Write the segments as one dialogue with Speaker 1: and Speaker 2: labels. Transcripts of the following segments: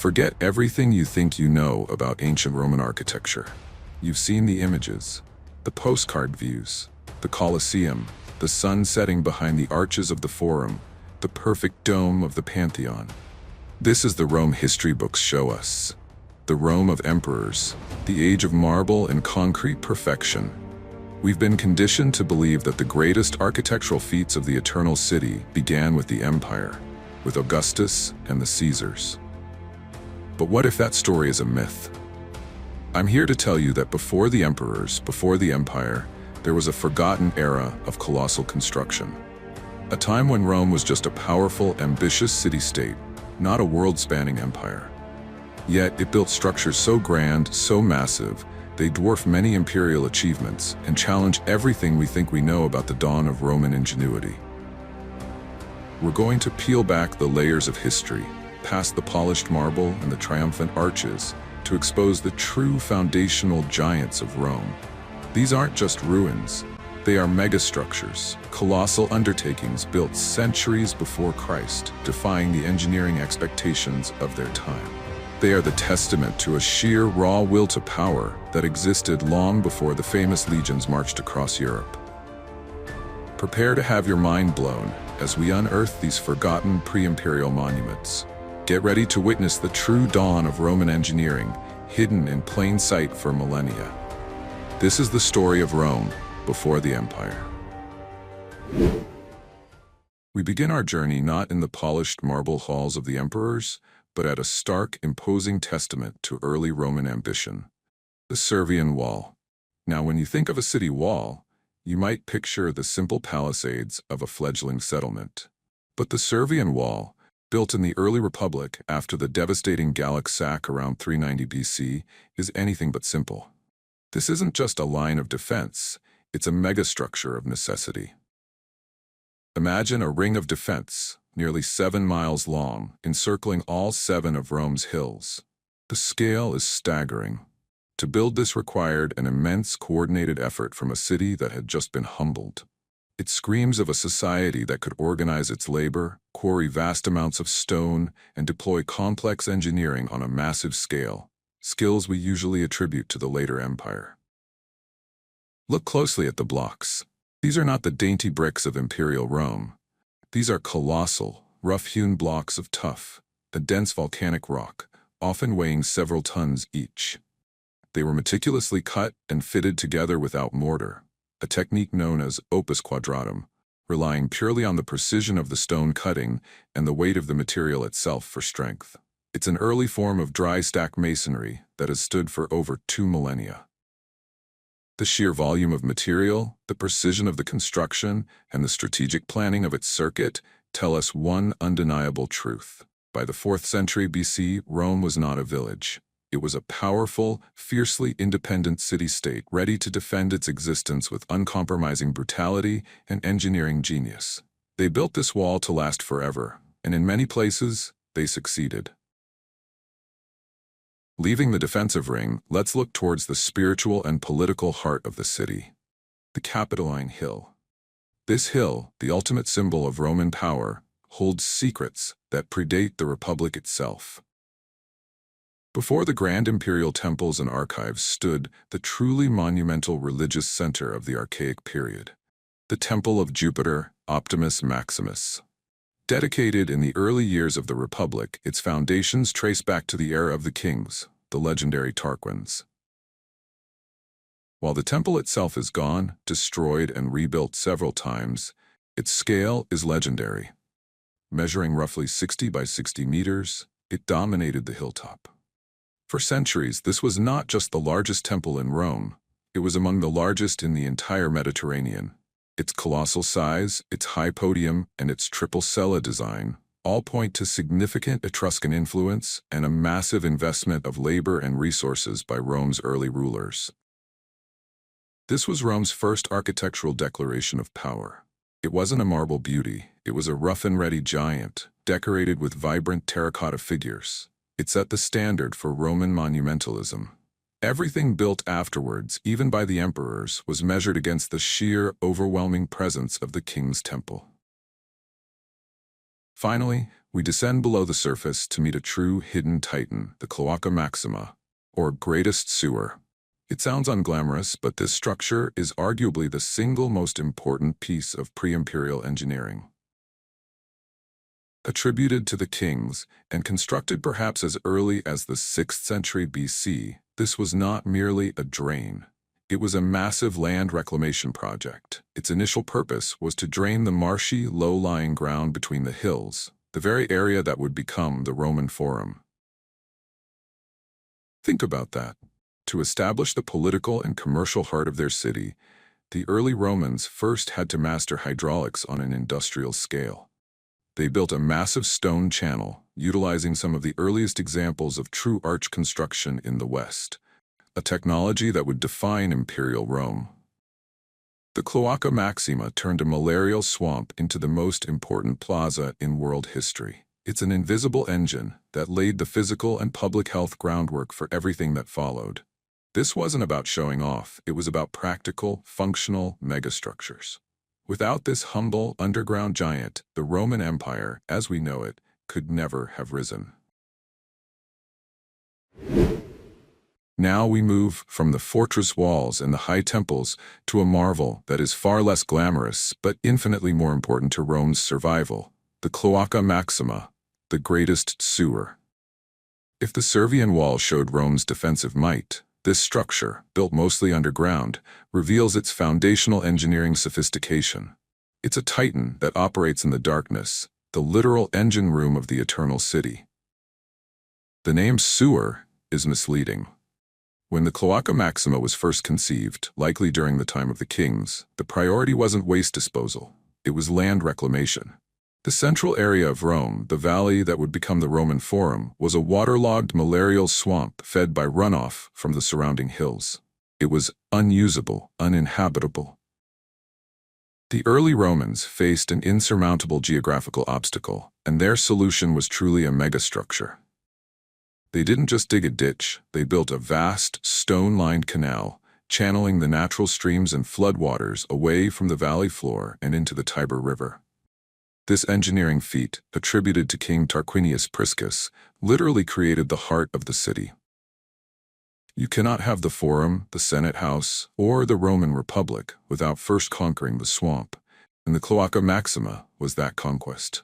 Speaker 1: Forget everything you think you know about ancient Roman architecture. You've seen the images, the postcard views, the Colosseum, the sun setting behind the arches of the Forum, the perfect dome of the Pantheon. This is the Rome history books show us. The Rome of emperors, the age of marble and concrete perfection. We've been conditioned to believe that the greatest architectural feats of the Eternal City began with the Empire, with Augustus and the Caesars. But what if that story is a myth? I'm here to tell you that before the emperors, before the empire, there was a forgotten era of colossal construction. A time when Rome was just a powerful, ambitious city-state, not a world-spanning empire. Yet it built structures so grand, so massive, they dwarf many imperial achievements and challenge everything we think we know about the dawn of Roman ingenuity. We're going to peel back the layers of history, past the polished marble and the triumphant arches, to expose the true foundational giants of Rome. These aren't just ruins. They are megastructures, colossal undertakings built centuries before Christ, defying the engineering expectations of their time. They are the testament to a sheer raw will to power that existed long before the famous legions marched across Europe. Prepare to have your mind blown as we unearth these forgotten pre-imperial monuments. Get ready to witness the true dawn of Roman engineering, hidden in plain sight for millennia. This is the story of Rome before the empire. We begin our journey not in the polished marble halls of the emperors, but at a stark, imposing testament to early Roman ambition, the Servian Wall. Now, when you think of a city wall, you might picture the simple palisades of a fledgling settlement. But the Servian Wall, built in the early Republic after the devastating Gallic sack around 390 BC, is anything but simple. This isn't just a line of defense, it's a megastructure of necessity. Imagine a ring of defense, nearly 7 miles long, encircling all 7 of Rome's hills. The scale is staggering. To build this required an immense coordinated effort from a city that had just been humbled. It screams of a society that could organize its labor, quarry vast amounts of stone, and deploy complex engineering on a massive scale, skills we usually attribute to the later empire. Look closely at the blocks. These are not the dainty bricks of Imperial Rome. These are colossal, rough-hewn blocks of tuff, a dense volcanic rock, often weighing several tons each. They were meticulously cut and fitted together without mortar, a technique known as opus quadratum, relying purely on the precision of the stone cutting and the weight of the material itself for strength. It's an early form of dry stack masonry that has stood for over 2 millennia. The sheer volume of material, the precision of the construction, and the strategic planning of its circuit tell us one undeniable truth. By the 4th century BC, Rome was not a village. It was a powerful, fiercely independent city-state ready to defend its existence with uncompromising brutality and engineering genius. They built this wall to last forever, and in many places, they succeeded. Leaving the defensive ring, let's look towards the spiritual and political heart of the city, the Capitoline Hill. This hill, the ultimate symbol of Roman power, holds secrets that predate the Republic itself. Before the grand imperial temples and archives stood the truly monumental religious center of the archaic period, the Temple of Jupiter, Optimus Maximus. Dedicated in the early years of the Republic, its foundations trace back to the era of the kings, the legendary Tarquins. While the temple itself is gone, destroyed, and rebuilt several times, its scale is legendary. Measuring roughly 60 by 60 meters, it dominated the hilltop. For centuries, this was not just the largest temple in Rome, it was among the largest in the entire Mediterranean. Its colossal size, its high podium, and its triple cella design all point to significant Etruscan influence and a massive investment of labor and resources by Rome's early rulers. This was Rome's first architectural declaration of power. It wasn't a marble beauty, it was a rough-and-ready giant, decorated with vibrant terracotta figures. It set the standard for Roman monumentalism. Everything built afterwards, even by the emperors, was measured against the sheer, overwhelming presence of the king's temple. Finally, We descend below the surface to meet a true hidden titan, the Cloaca Maxima, or greatest sewer. It sounds unglamorous, but this structure is arguably the single most important piece of pre-imperial engineering. Attributed to the kings, and constructed perhaps as early as the 6th century BC, this was not merely a drain. It was a massive land reclamation project. Its initial purpose was to drain the marshy, low-lying ground between the hills, the very area that would become the Roman Forum. Think about that. To establish the political and commercial heart of their city, the early Romans first had to master hydraulics on an industrial scale. They built a massive stone channel, utilizing some of the earliest examples of true arch construction in the West, a technology that would define Imperial Rome. The Cloaca Maxima turned a malarial swamp into the most important plaza in world history. It's an invisible engine that laid the physical and public health groundwork for everything that followed. This wasn't about showing off, it was about practical, functional megastructures. Without this humble, underground giant, the Roman Empire, as we know it, could never have risen. Now we move from the fortress walls and the high temples to a marvel that is far less glamorous but infinitely more important to Rome's survival, the Cloaca Maxima, the greatest sewer. If the Servian Wall showed Rome's defensive might, this structure, built mostly underground, reveals its foundational engineering sophistication. It's a titan that operates in the darkness, the literal engine room of the eternal city. The name sewer is misleading. When the Cloaca Maxima was first conceived, likely during the time of the kings, the priority wasn't waste disposal, it was land reclamation. The central area of Rome, the valley that would become the Roman Forum, was a waterlogged malarial swamp fed by runoff from the surrounding hills. It was unusable, uninhabitable. The early Romans faced an insurmountable geographical obstacle, and their solution was truly a megastructure. They didn't just dig a ditch, they built a vast, stone-lined canal, channeling the natural streams and floodwaters away from the valley floor and into the Tiber River. This engineering feat, attributed to King Tarquinius Priscus, literally created the heart of the city. You cannot have the Forum, the Senate House, or the Roman Republic without first conquering the swamp, and the Cloaca Maxima was that conquest.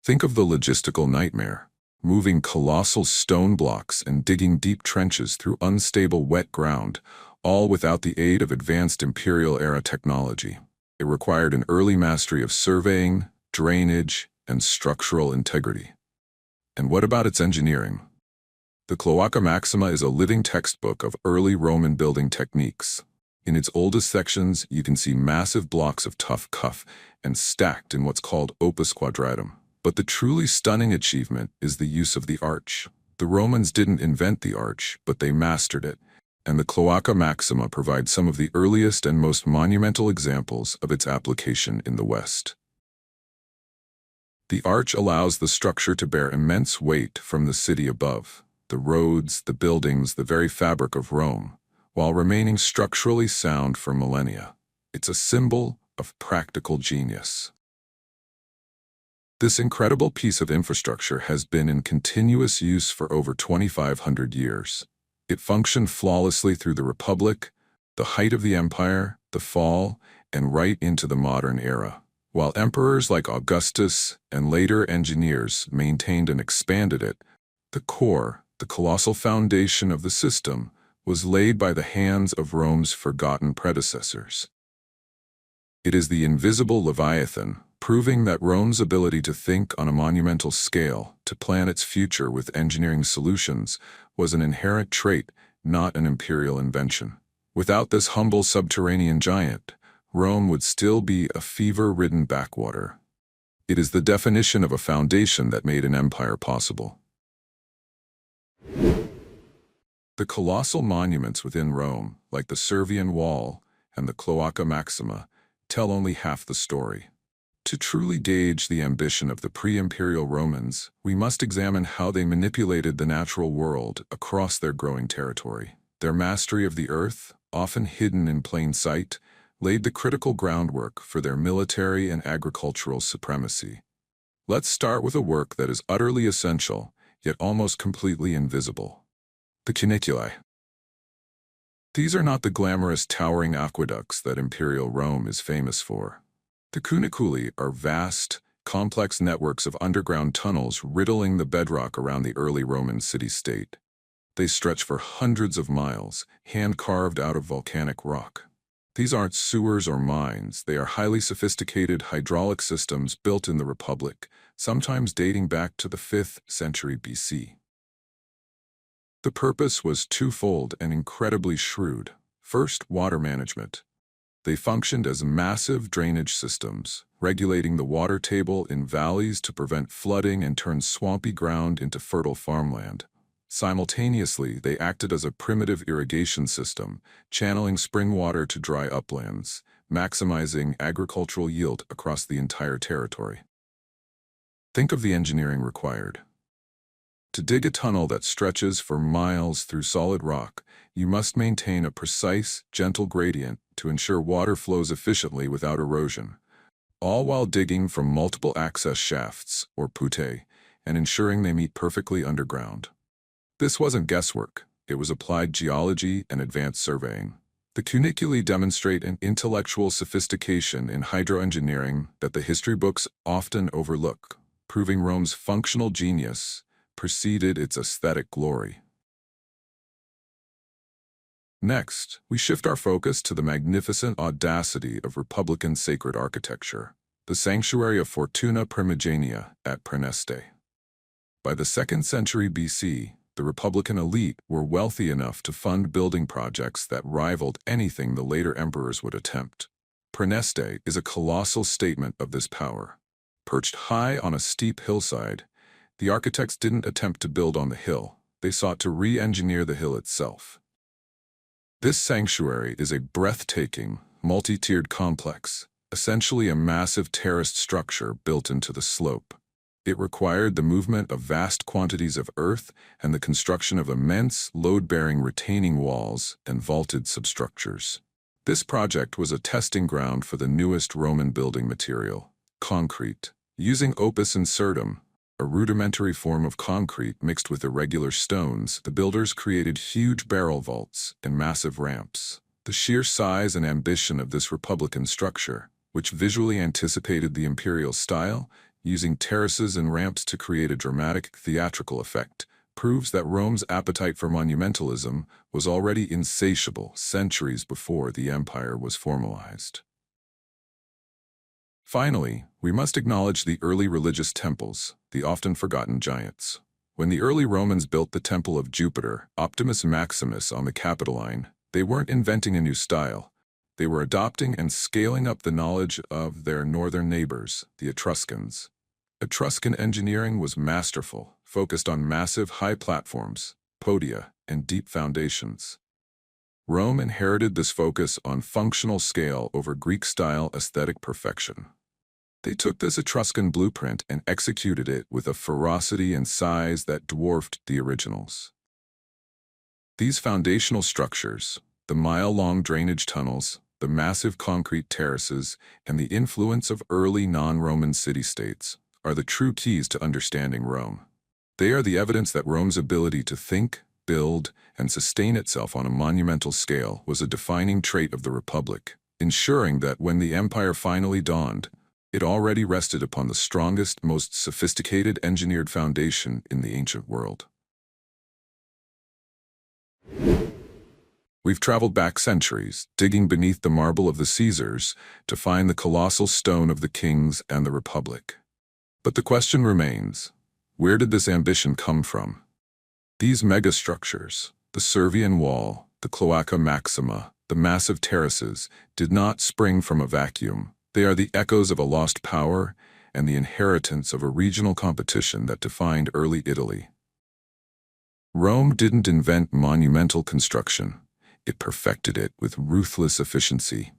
Speaker 1: Think of the logistical nightmare, moving colossal stone blocks and digging deep trenches through unstable wet ground, all without the aid of advanced Imperial-era technology. It required an early mastery of surveying, drainage, and structural integrity. And what about its engineering? The Cloaca Maxima is a living textbook of early Roman building techniques. In its oldest sections, you can see massive blocks of tuff and stacked in what's called opus quadratum. But the truly stunning achievement is the use of the arch. The Romans didn't invent the arch, but they mastered it, and the Cloaca Maxima provides some of the earliest and most monumental examples of its application in the West. The arch allows the structure to bear immense weight from the city above, the roads, the buildings, the very fabric of Rome, while remaining structurally sound for millennia. It's a symbol of practical genius. This incredible piece of infrastructure has been in continuous use for over 2,500 years. It functioned flawlessly through the Republic, the height of the Empire, the fall, and right into the modern era. While emperors like Augustus and later engineers maintained and expanded it, the core, the colossal foundation of the system, was laid by the hands of Rome's forgotten predecessors. It is the invisible Leviathan, proving that Rome's ability to think on a monumental scale, to plan its future with engineering solutions, was an inherent trait, not an imperial invention. Without this humble subterranean giant, Rome would still be a fever-ridden backwater. It is the definition of a foundation that made an empire possible. The colossal monuments within Rome, like the Servian Wall and the Cloaca Maxima, tell only half the story. To truly gauge the ambition of the pre-imperial Romans, we must examine how they manipulated the natural world across their growing territory. Their mastery of the earth, often hidden in plain sight, laid the critical groundwork for their military and agricultural supremacy. Let's start with a work that is utterly essential, yet almost completely invisible. The Cuniculi. These are not the glamorous towering aqueducts that Imperial Rome is famous for. The Cuniculi are vast, complex networks of underground tunnels riddling the bedrock around the early Roman city-state. They stretch for hundreds of miles, hand-carved out of volcanic rock. These aren't sewers or mines, they are highly sophisticated hydraulic systems built in the Republic, sometimes dating back to the 5th century BC. The purpose was twofold and incredibly shrewd. First, water management. They functioned as massive drainage systems, regulating the water table in valleys to prevent flooding and turn swampy ground into fertile farmland. Simultaneously, they acted as a primitive irrigation system, channeling spring water to dry uplands, maximizing agricultural yield across the entire territory. Think of the engineering required. To dig a tunnel that stretches for miles through solid rock, you must maintain a precise, gentle gradient to ensure water flows efficiently without erosion, all while digging from multiple access shafts, or puttae, and ensuring they meet perfectly underground. This wasn't guesswork, it was applied geology and advanced surveying. The Cuniculi demonstrate an intellectual sophistication in hydroengineering that the history books often overlook, proving Rome's functional genius preceded its aesthetic glory. Next, we shift our focus to the magnificent audacity of Republican sacred architecture, the sanctuary of Fortuna Primigenia at Praeneste. By the 2nd century BC, the Republican elite were wealthy enough to fund building projects that rivaled anything the later emperors would attempt. Praeneste is a colossal statement of this power. Perched high on a steep hillside, the architects didn't attempt to build on the hill, they sought to re-engineer the hill itself. This sanctuary is a breathtaking, multi-tiered complex, essentially a massive terraced structure built into the slope. It required the movement of vast quantities of earth and the construction of immense, load-bearing retaining walls and vaulted substructures. This project was a testing ground for the newest Roman building material, concrete. Using opus incertum, a rudimentary form of concrete mixed with irregular stones, the builders created huge barrel vaults and massive ramps. The sheer size and ambition of this Republican structure, which visually anticipated the Imperial style, using terraces and ramps to create a dramatic theatrical effect, proves that Rome's appetite for monumentalism was already insatiable centuries before the empire was formalized. Finally, we must acknowledge the early religious temples, the often forgotten giants. When the early Romans built the Temple of Jupiter, Optimus Maximus on the Capitoline, they weren't inventing a new style. They were adopting and scaling up the knowledge of their northern neighbors, the Etruscans. Etruscan engineering was masterful, focused on massive high platforms, podia, and deep foundations. Rome inherited this focus on functional scale over Greek-style aesthetic perfection. They took this Etruscan blueprint and executed it with a ferocity and size that dwarfed the originals. These foundational structures, the mile-long drainage tunnels, the massive concrete terraces, and the influence of early non-Roman city-states, are the true keys to understanding Rome. They are the evidence that Rome's ability to think, build, and sustain itself on a monumental scale was a defining trait of the Republic, ensuring that when the empire finally dawned, it already rested upon the strongest, most sophisticated engineered foundation in the ancient world. We've traveled back centuries, digging beneath the marble of the Caesars to find the colossal stone of the kings and the Republic. But the question remains, where did this ambition come from? These megastructures, the Servian Wall, the Cloaca Maxima, the massive terraces, did not spring from a vacuum. They are the echoes of a lost power and the inheritance of a regional competition that defined early Italy. Rome didn't invent monumental construction. It perfected it with ruthless efficiency.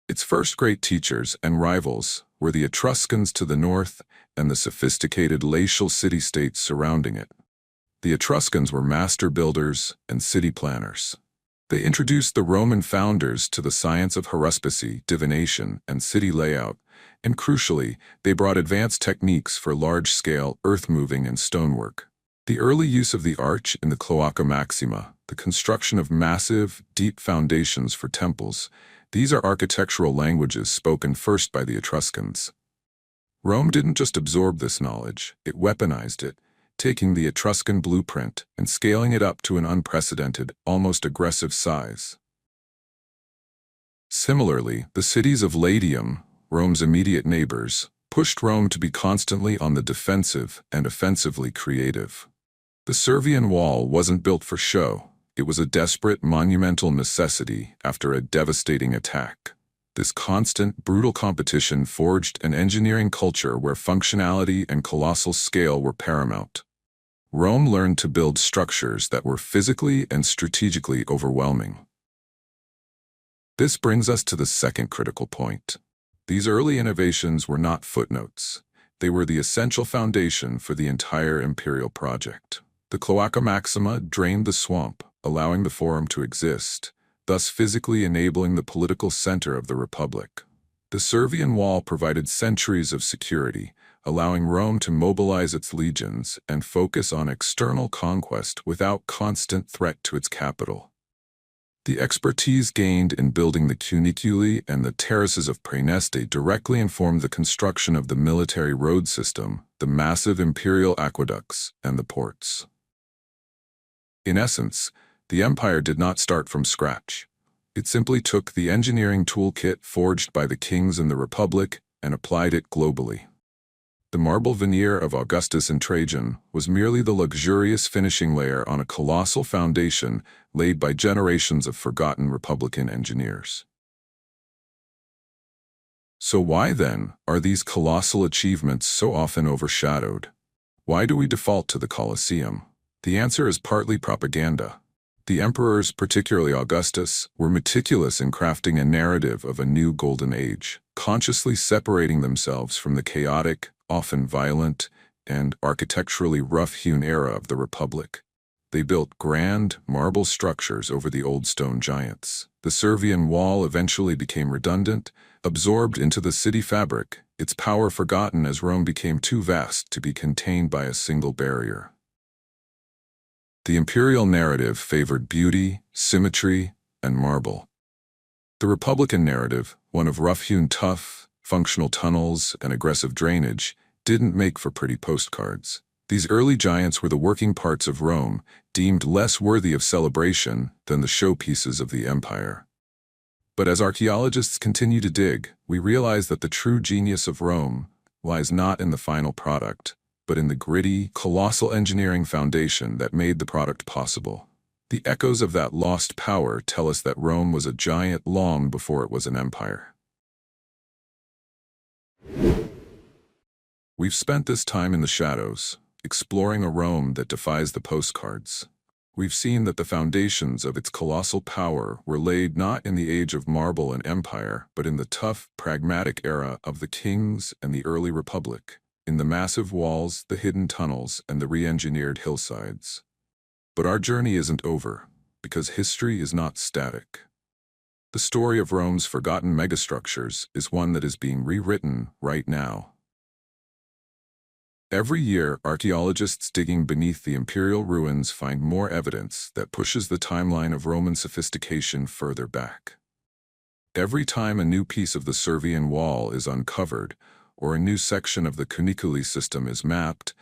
Speaker 1: Its first great teachers and rivals were the Etruscans to the north and the sophisticated glacial city-states surrounding it. The Etruscans were master builders and city planners. They introduced the Roman founders to the science of haruspicy, divination, and city layout, and crucially, they brought advanced techniques for large-scale earth-moving and stonework. The early use of the arch in the Cloaca Maxima, the construction of massive, deep foundations for temples, these are architectural languages spoken first by the Etruscans. Rome didn't just absorb this knowledge, it weaponized it, taking the Etruscan blueprint and scaling it up to an unprecedented, almost aggressive size. Similarly, the cities of Latium, Rome's immediate neighbors, pushed Rome to be constantly on the defensive and offensively creative. The Servian Wall wasn't built for show. It was a desperate, monumental necessity after a devastating attack. This constant, brutal competition forged an engineering culture where functionality and colossal scale were paramount. Rome learned to build structures that were physically and strategically overwhelming. This brings us to the second critical point. These early innovations were not footnotes. They were the essential foundation for the entire imperial project. The Cloaca Maxima drained the swamp, allowing the Forum to exist, thus physically enabling the political center of the Republic. The Servian Wall provided centuries of security, allowing Rome to mobilize its legions and focus on external conquest without constant threat to its capital. The expertise gained in building the Cuniculi and the Terraces of Praeneste directly informed the construction of the military road system, the massive imperial aqueducts, and the ports. In essence, the empire did not start from scratch. It simply took the engineering toolkit forged by the kings in the Republic and applied it globally. The marble veneer of Augustus and Trajan was merely the luxurious finishing layer on a colossal foundation laid by generations of forgotten Republican engineers. So why, then, are these colossal achievements so often overshadowed? Why do we default to the Colosseum? The answer is partly propaganda. The emperors, particularly Augustus, were meticulous in crafting a narrative of a new golden age, consciously separating themselves from the chaotic, often violent, and architecturally rough-hewn era of the Republic. They built grand, marble structures over the old stone giants. The Servian Wall eventually became redundant, absorbed into the city fabric, its power forgotten as Rome became too vast to be contained by a single barrier. The imperial narrative favored beauty, symmetry, and marble. The Republican narrative, one of rough-hewn tuff, functional tunnels, and aggressive drainage, didn't make for pretty postcards. These early giants were the working parts of Rome, deemed less worthy of celebration than the showpieces of the empire. But as archaeologists continue to dig, we realize that the true genius of Rome lies not in the final product, but in the gritty, colossal engineering foundation that made the product possible. The echoes of that lost power tell us that Rome was a giant long before it was an empire. We've spent this time in the shadows, exploring a Rome that defies the postcards. We've seen that the foundations of its colossal power were laid not in the age of marble and empire, but in the tough, pragmatic era of the kings and the early republic, in the massive walls, the hidden tunnels, and the re-engineered hillsides. But our journey isn't over, because history is not static. The story of Rome's forgotten megastructures is one that is being rewritten right now. Every year, archaeologists digging beneath the imperial ruins find more evidence that pushes the timeline of Roman sophistication further back. Every time a new piece of the Servian Wall is uncovered, or a new section of the Cuniculi system is mapped,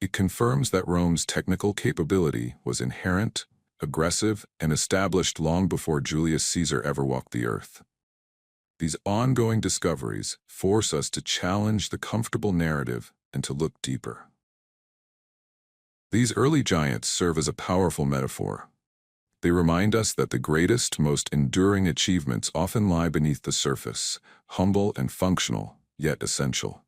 Speaker 1: it confirms that Rome's technical capability was inherent, aggressive, and established long before Julius Caesar ever walked the earth. These ongoing discoveries force us to challenge the comfortable narrative and to look deeper. These early giants serve as a powerful metaphor. They remind us that the greatest, most enduring achievements often lie beneath the surface, humble and functional, yet essential.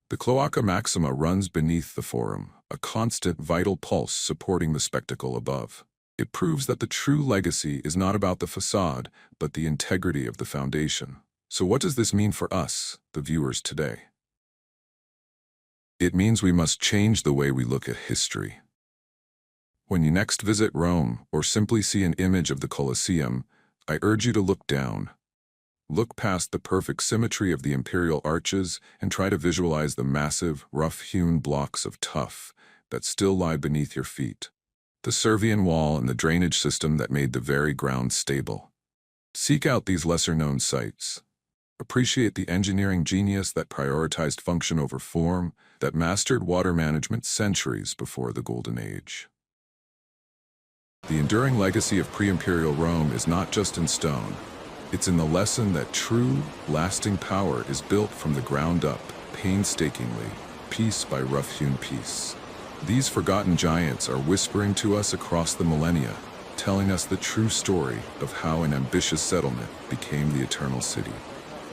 Speaker 1: The Cloaca Maxima runs beneath the Forum, a constant vital pulse supporting the spectacle above. It proves that the true legacy is not about the facade, but the integrity of the foundation. So what does this mean for us, the viewers today? It means we must change the way we look at history. When you next visit Rome, or simply see an image of the Colosseum, I urge you to look down. Look past the perfect symmetry of the Imperial arches and try to visualize the massive, rough-hewn blocks of tuff that still lie beneath your feet. The Servian Wall and the drainage system that made the very ground stable. Seek out these lesser-known sites. Appreciate the engineering genius that prioritized function over form, that mastered water management centuries before the Golden Age. The enduring legacy of pre-imperial Rome is not just in stone. It's in the lesson that true, lasting power is built from the ground up, painstakingly, piece by rough-hewn piece. These forgotten giants are whispering to us across the millennia, telling us the true story of how an ambitious settlement became the eternal city.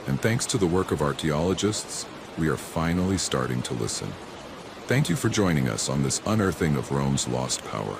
Speaker 1: And thanks to the work of archaeologists, we are finally starting to listen. Thank you for joining us on this unearthing of Rome's lost power.